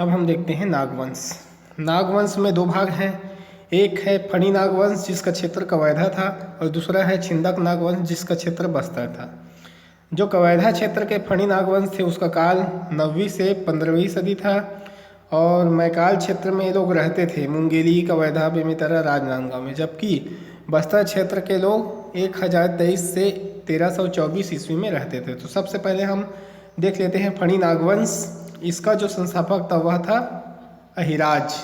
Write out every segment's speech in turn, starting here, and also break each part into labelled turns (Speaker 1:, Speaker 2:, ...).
Speaker 1: अब हम देखते हैं नागवंश। नागवंश में दो भाग हैं। एक है फणी नागवंश जिसका क्षेत्र कवर्धा था, और दूसरा है छिंदक नागवंश जिसका क्षेत्र बस्तर था। जो कवर्धा क्षेत्र के फणी नागवंश थे उसका काल 9वीं से 15वीं सदी था, और मैकाल क्षेत्र में ये लोग रहते थे, मुंगेली, कवर्धा, बेमेतरा, राजनांदगांव में। जबकि बस्तर क्षेत्र के लोग 1023 से 1324 ईस्वी में रहते थे। तो सबसे पहले हम देख लेते हैं फणी नागवंश। इसका जो संस्थापक था वह था अहिराज।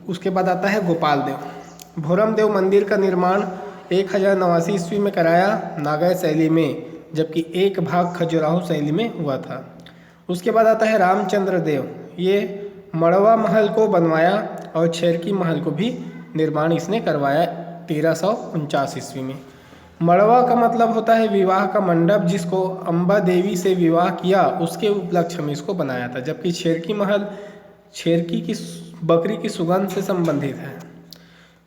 Speaker 1: उसके बाद आता है गोपाल देव। भोरम देव मंदिर का निर्माण 1089 ईस्वी में कराया नागर शैली में, जबकि एक भाग खजुराहो शैली में हुआ था। उसके बाद आता है रामचंद्र देव। ये मड़वा महल को बनवाया और छेरकी महल को भी निर्माण इसने करवाया 1349 ईस्वी में। मड़वा का मतलब होता है विवाह का मंडप, जिसको अम्बा देवी से विवाह किया उसके उपलक्ष्य में इसको बनाया था। जबकि छेरकी महल छेरकी की बकरी की सुगंध से संबंधित है।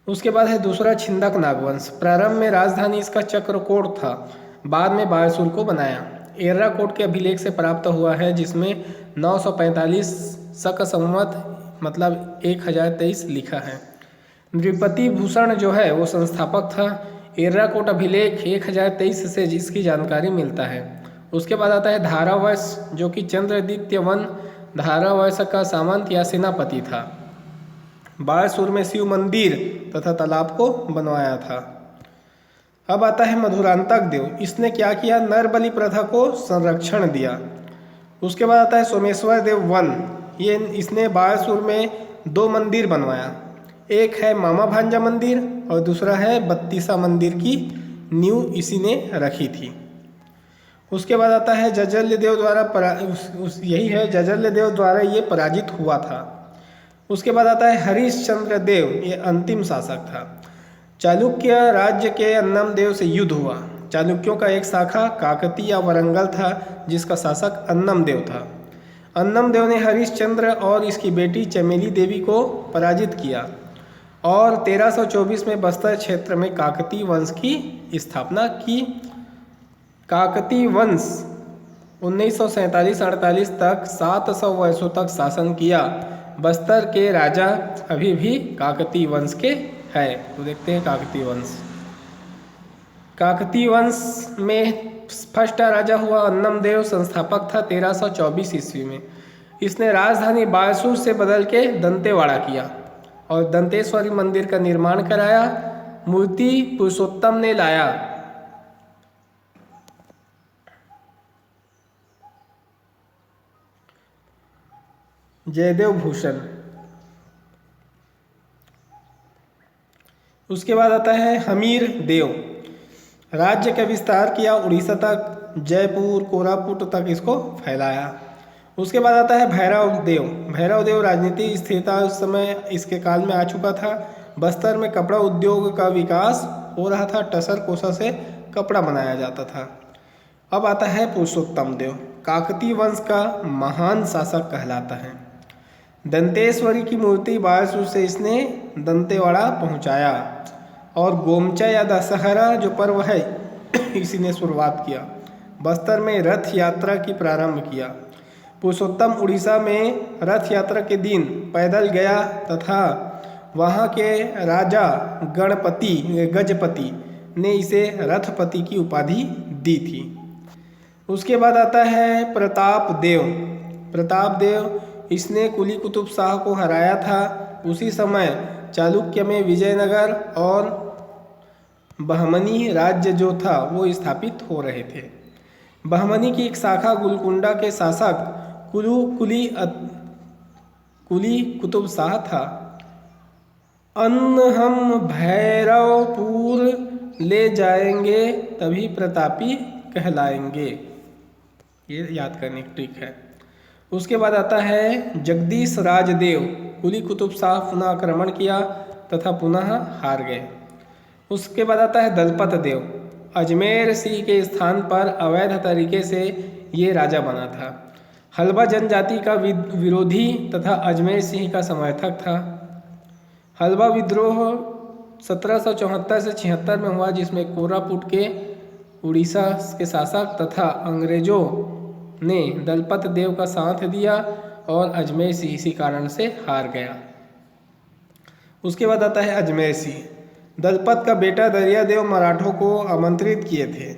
Speaker 1: उसके बाद है दूसरा छिंदक नागवंश। प्रारंभ में राजधानी इसका चक्रकोट था, बाद में बायसुर को बनाया। एर्राकोट के अभिलेख से प्राप्त हुआ है, जिसमें 945 शक संवत मतलब 1023 लिखा है। नृपति भूषण जो है वो संस्थापक था। एर्राकोट अभिलेख 1023 से जिसकी जानकारी मिलता है। उसके बाद आता है धारावंश, जो कि चंद्रदित्य वन धारावंश का सामंत या सेनापति था। बायसुर में शिव मंदिर तथा तालाब को बनवाया था। अब आता है मधुरांतक देव। इसने क्या किया? नर बलि प्रथा को संरक्षण दिया। उसके बाद आता है सोमेश्वर देव वन। ये इसने बायसुर में दो मंदिर बनवाया। एक है मामा भांजा मंदिर और दूसरा है बत्तीसा मंदिर की नींव इसी ने रखी थी। उसके बाद आता है जजल्य देव द्वारा यही है जजल्य देव द्वारा ये पराजित हुआ था। उसके बाद आता है हरिश्चंद्र देव। ये अंतिम शासक था। चालुक्य राज्य के अन्नम देव से युद्ध हुआ। चालुक्यों का एक शाखा काकती या वरंगल था, जिसका शासक अन्नम देव था। अन्नम देव ने हरिश्चंद्र और इसकी बेटी चमेली देवी को पराजित किया और 1324 में बस्तर क्षेत्र में काकती वंश की स्थापना की। काकती वंश 1947-48 तक 700 वर्षों तक शासन किया। बस्तर के राजा अभी भी काकती वंश के है। तो देखते हैं काकती वंश। काकती वंश में फर्स्ट राजा हुआ अन्नम देव। संस्थापक था 1324 ईस्वी में। इसने राजधानी बायसुर से बदल के दंतेवाड़ा किया और दंतेश्वरी मंदिर का निर्माण कराया। मूर्ति पुरुषोत्तम ने लाया। जयदेव भूषण। उसके बाद आता है हमीर देव। राज्य का विस्तार किया, उड़ीसा तक, जयपुर, कोरापुट तक इसको फैलाया। उसके बाद आता है भैरव देव। भैरव देव राजनीति स्थिरता उस समय इसके काल में आ चुका था। बस्तर में कपड़ा उद्योग का विकास हो रहा था। टसर कोसा से कपड़ा बनाया जाता था। अब आता है पुरुषोत्तम देव। काकती वंश का महान शासक कहलाता है। दंतेश्वरी की मूर्ति बायसुर से इसने दंतेवाड़ा पहुंचाया और गोमचा या दशहरा जो पर्व है इसी ने शुरुआत किया। बस्तर में रथ यात्रा की प्रारंभ किया। पुरुषोत्तम उड़ीसा में रथ यात्रा के दिन पैदल गया तथा वहाँ के राजा गजपति ने इसे रथपति की उपाधि दी थी। उसके बाद आता है प्रताप देव। प्रताप देव इसने कुली कुतुब शाह को हराया था। उसी समय चालुक्य में विजयनगर और बहमनी राज्य जो था वो स्थापित हो रहे थे। बहमनी की एक शाखा गोलकुंडा के शासक कुली कुतुब शाह था। अन्न हम भैरवपुर ले जाएंगे तभी प्रतापी कहलाएंगे। ये याद करने की ट्रिक है। उसके बाद आता है जगदीश राजदेव। कुली कुतुब शाह पुनः आक्रमण किया तथा पुनः हार गए। उसके बाद आता है दलपत देव। अजमेर सिंह के स्थान पर अवैध तरीके से ये राजा बना था। हल्बा जनजाति का विरोधी तथा अजमेर सिंह का समर्थक था। हल्बा विद्रोह 1774 से 76 में हुआ, जिसमें कोरापुट के उड़ीसा के शासक तथा अंग्रेजों ने दलपत देव का साथ दिया और अजमेर सिंह इसी कारण से हार गया। उसके बाद आता है अजमेर सिंह। दलपत का बेटा दरियादेव मराठों को आमंत्रित किए थे।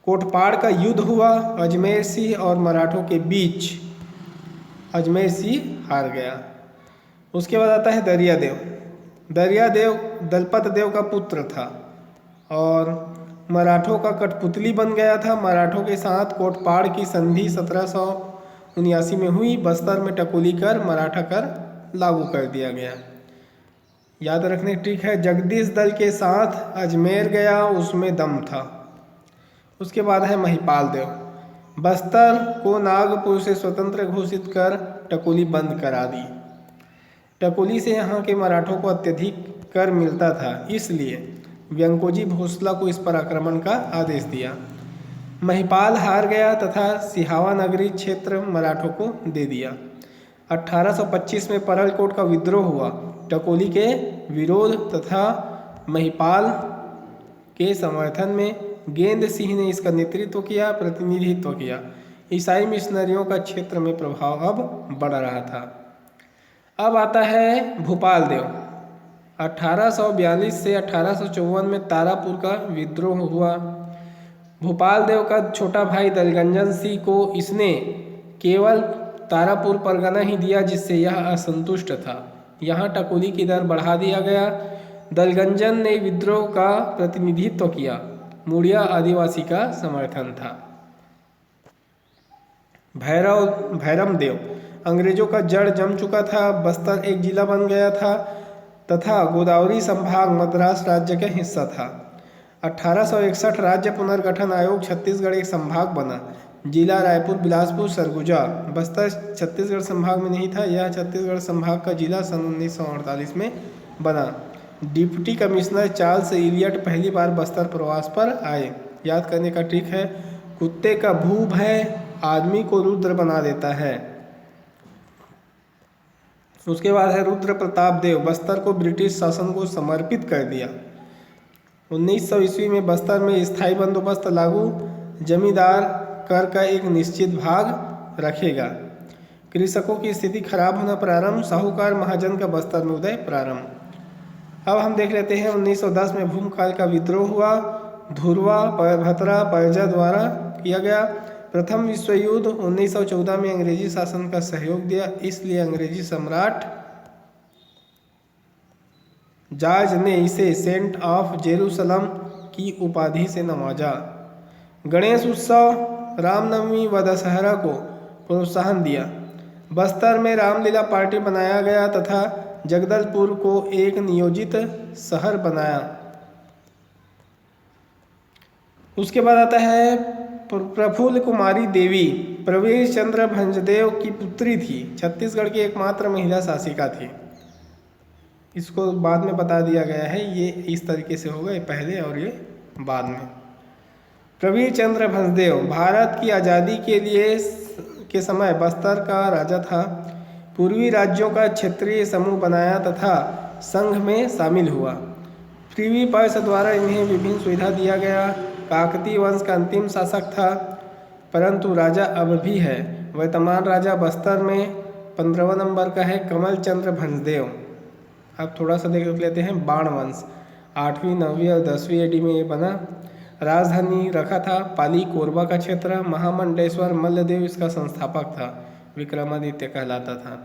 Speaker 1: कोटपाड़ का युद्ध हुआ अजमेर सिंह और मराठों के बीच। अजमेर सिंह हार गया। उसके बाद आता है दरियादेव। दरियादेव दलपत देव का पुत्र था और मराठों का कठपुतली बन गया था। मराठों के साथ कोटपाड़ की संधि 1779 में हुई। बस्तर में टकोली कर मराठा कर लागू कर दिया गया। याद रखने ठीक है, जगदीश दल के साथ अजमेर गया, उसमें दम था। उसके बाद है महिपाल देव। बस्तर को नागपुर से स्वतंत्र घोषित कर टकोली बंद करा दी। टकोली से यहाँ के मराठों को अत्यधिक कर मिलता था, इसलिए व्यंकोजी भोसला को इस पर आक्रमण का आदेश दिया। महिपाल हार गया तथा सिहावा नगरी क्षेत्र मराठों को दे दिया। 1825 में परलकोट का विद्रोह हुआ। टकोली के विरोध तथा महिपाल के समर्थन में गेंद सिंह ने इसका नेतृत्व किया, प्रतिनिधित्व किया। ईसाई मिशनरियों का क्षेत्र में प्रभाव अब बढ़ रहा था। अब आता है भूपाल देव। 1842 से 1854 में तारापुर का विद्रोह हुआ। भूपाल देव का छोटा भाई दलगंजन सिंह को इसने केवल तारापुर परगना ही दिया, जिससे यह असंतुष्ट था। यहाँ टकोली की दर बढ़ा दिया गया। दलगंजन ने विद्रोह का प्रतिनिधित्व किया। मुड़िया आदिवासी का समर्थन था। भैरम देव। अंग्रेजों का जड़ जम चुका था। बस्तर एक जिला बन गया था तथा गोदावरी संभाग मद्रास राज्य का हिस्सा था। 1861 राज्य पुनर्गठन आयोग छत्तीसगढ़ एक संभाग बना। जिला रायपुर, बिलासपुर, सरगुजा। बस्तर छत्तीसगढ़ संभाग में नहीं था, यह छत्तीसगढ़ संभाग का जिला सन 1948 में बना। डिप्टी कमिश्नर चार्ल्स इलियट पहली बार बस्तर प्रवास पर आए। याद करने का ट्रिक है, कुत्ते का भू भय आदमी को रुद्र बना देता है। उसके बाद है रुद्र प्रताप देव। बस्तर को ब्रिटिश शासन को समर्पित कर दिया। 1900 ईस्वी में बस्तर में स्थायी बंदोबस्त लागू। जमींदार कर का एक निश्चित भाग रखेगा। कृषकों की स्थिति खराब होना प्रारंभ। साहूकार महाजन का बस्तर में उदय प्रारंभ। अब हम देख लेते हैं 1910 में भूमकाल का विद्रोह हुआ। धुरवा भतरा परजा द्वारा किया गया। प्रथम विश्व युद्ध 1914 में अंग्रेजी शासन का सहयोग दिया, इसलिए अंग्रेजी सम्राट जॉर्ज ने इसे सेंट ऑफ जेरूसलम की उपाधि से नवाजा। गणेश उत्सव, रामनवमी व दशहरा को प्रोत्साहन दिया। बस्तर में रामलीला पार्टी बनाया गया तथा जगदलपुर को एक नियोजित शहर बनाया। उसके बाद आता है प्रफुल्ल कुमारी देवी। प्रवीर चंद्र भंजदेव की पुत्री थी। छत्तीसगढ़ की एकमात्र महिला शासिका थी। इसको बाद में बता दिया गया है, ये इस तरीके से होगा, ये पहले और ये बाद में। प्रवीर चंद्र भंजदेव भारत की आज़ादी के लिए के समय बस्तर का राजा था। पूर्वी राज्यों का क्षेत्रीय समूह बनाया तथा संघ में शामिल हुआ। पृथ्वी पर्स द्वारा इन्हें विभिन्न सुविधा दिया गया। काकतीय वंश का अंतिम शासक था, परंतु राजा अब भी है। वर्तमान राजा बस्तर में 15वां नंबर का है कमल चंद्र भंजदेव। अब थोड़ा सा देख लेते हैं बाण वंश। 8वीं 9वीं और 10वीं एडी में ये बना। राजधानी रखा था पाली कोरबा का क्षेत्र। महामंडलेश्वर मल्लदेव इसका संस्थापक था। विक्रमादित्य कहलाता था।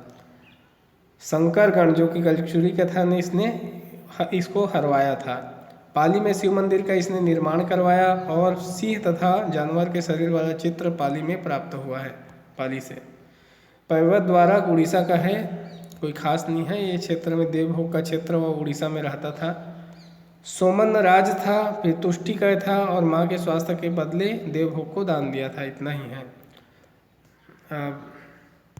Speaker 1: शंकरगढ़ जो कि कलचुरी का था ने इसने इसको हरवाया था। पाली में शिव मंदिर का इसने निर्माण करवाया और सिंह तथा जानवर के शरीर वाला चित्र पाली में प्राप्त हुआ है। पाली से पर्वत द्वारा उड़ीसा का है, कोई खास नहीं है। ये क्षेत्र में देवभोग का क्षेत्र वो उड़ीसा में रहता था। सोमन राज था, फिर तुष्टिकर था और माँ के स्वास्थ्य के बदले देवभोग को दान दिया था। इतना ही है।